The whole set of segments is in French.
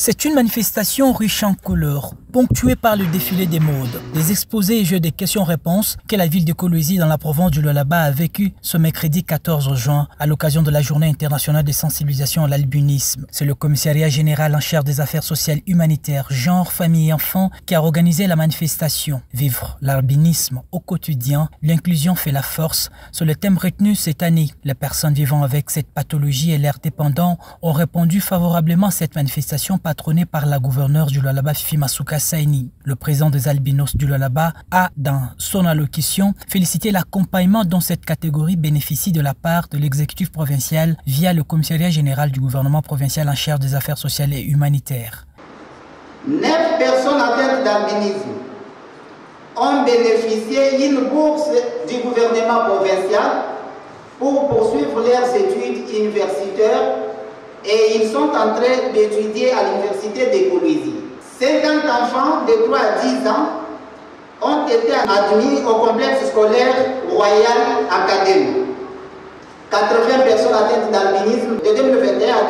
C'est une manifestation riche en couleurs, ponctuée par le défilé des modes, des exposés et jeux de questions-réponses que la ville de Kolwezi dans la province du Lualaba a vécu ce mercredi 14 juin à l'occasion de la journée internationale de sensibilisation à l'albinisme. C'est le commissariat général en charge des affaires sociales humanitaires, genre, famille et enfants qui a organisé la manifestation. Vivre l'albinisme au quotidien, l'inclusion fait la force. C'est le thème retenu cette année. Les personnes vivant avec cette pathologie et leurs dépendants ont répondu favorablement à cette manifestation patronnée par la gouverneure du Lualaba, Fifi Masuka Saini. Le président des albinos du Lualaba a, dans son allocution, félicité l'accompagnement dont cette catégorie bénéficie de la part de l'exécutif provincial via le commissariat général du gouvernement provincial en charge des affaires sociales et humanitaires. 9 personnes atteintes d'albinisme ont bénéficié d'une bourse du gouvernement provincial pour poursuivre leurs études universitaires et ils sont en train d'étudier à l'université de Kolwezi. 50 enfants de 3 à 10 ans ont été admis au complexe scolaire Royal Academy. 80 personnes atteintes d'albinisme de 2021 à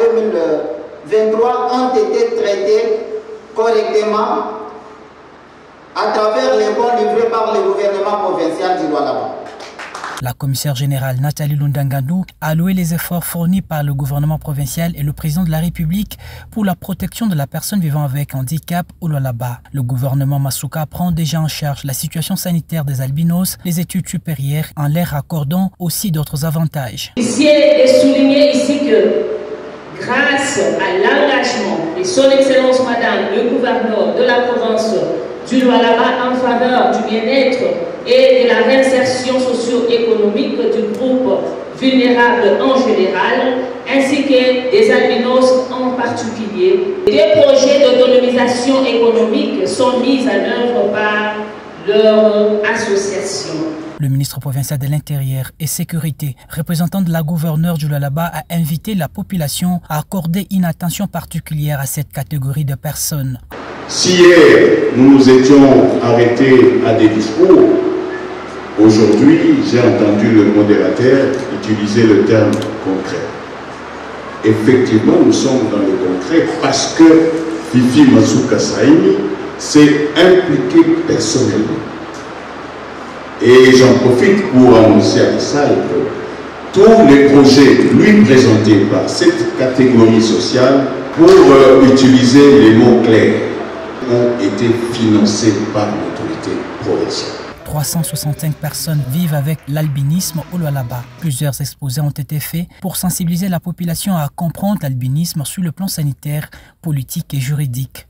2023 ont été traitées correctement à travers les bons livrés par le gouvernement provincial du Lualaba. La commissaire générale Nathalie Lundangandou a loué les efforts fournis par le gouvernement provincial et le président de la République pour la protection de la personne vivant avec handicap au Lualaba. Le gouvernement Masuka prend déjà en charge la situation sanitaire des albinos, les études supérieures, en leur accordant aussi d'autres avantages. Il est souligné ici que grâce à l'engagement de son Excellence Madame le gouverneur de la province du Lualaba en faveur du bien-être et de la réinsertion socio-économique du groupe vulnérable en général, ainsi que des albinos en particulier. Des projets d'autonomisation économique sont mis en œuvre par leur association. Le ministre provincial de l'Intérieur et Sécurité, représentant de la gouverneure du Lualaba, a invité la population à accorder une attention particulière à cette catégorie de personnes. Si hier nous nous étions arrêtés à des discours, aujourd'hui j'ai entendu le modérateur utiliser le terme concret. Effectivement, nous sommes dans le concret parce que Fifi Masuka Saini s'est impliqué personnellement. Et j'en profite pour annoncer à la salle que tous les projets lui présentés par cette catégorie sociale pour utiliser les mots clairs ont été financés par l'autorité provinciale. 365 personnes vivent avec l'albinisme au Lualaba. Plusieurs exposés ont été faits pour sensibiliser la population à comprendre l'albinisme sur le plan sanitaire, politique et juridique.